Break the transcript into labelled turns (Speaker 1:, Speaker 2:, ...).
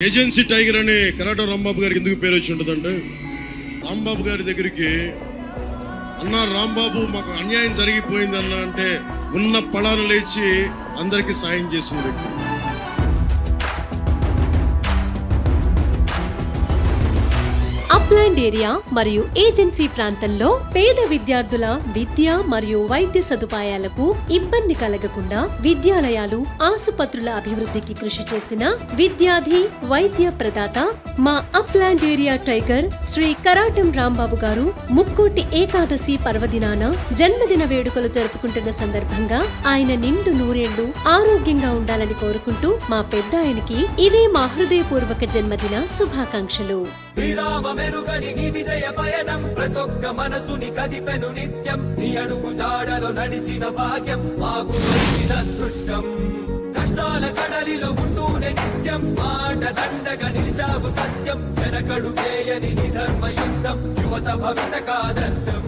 Speaker 1: Agency tiger అని కరాటం రాంబాబు గారికి ఎందుకు పేరు వచ్చి ఉంటుందంటే, రాంబాబు గారి దగ్గరికి అన్న రాంబాబు మాకు అన్యాయం జరిగిపోయింది అన్న అంటే ఉన్న పళాను లేచి అందరికీ సాయం చేసిన వ్యక్తి.
Speaker 2: అప్లాండ్ ఏరియా మరియు ఏజెన్సీ ప్రాంతంలో పేద విద్యార్థుల విద్య మరియు వైద్య సదుపాయాలకు ఇబ్బంది కలగకుండా విద్యాలయాలు, ఆసుపత్రుల అభివృద్ధికి కృషి చేసిన విద్యాధి వైద్య ప్రదాత మా upland area tiger Shri Karatam Rambabu గారు ముక్కోటి ఏకాదశి పర్వదినాన జన్మదిన వేడుకలు జరుపుకుంటున్న సందర్భంగా ఆయన నిండు నూరేళ్లు ఆరోగ్యంగా ఉండాలని కోరుకుంటూ మా పెద్ద ఆయనకి ఇవే మా హృదయపూర్వక జన్మదిన శుభాకాంక్షలు.
Speaker 3: మెరుగని విజయ పయనం ప్రతొక్క మనసుని కదిపెను నిత్యం. నీ అడుగు జాడలో నడిచిన భాగ్యం మాకు అదృష్టం. కష్టాల కడలిలో ఉంటూనే నిత్యం మాట దండగా నిలిచావు సత్యం. వెనకడు చేయని ధర్మ యుద్ధం యువత భవితకాదర్శం.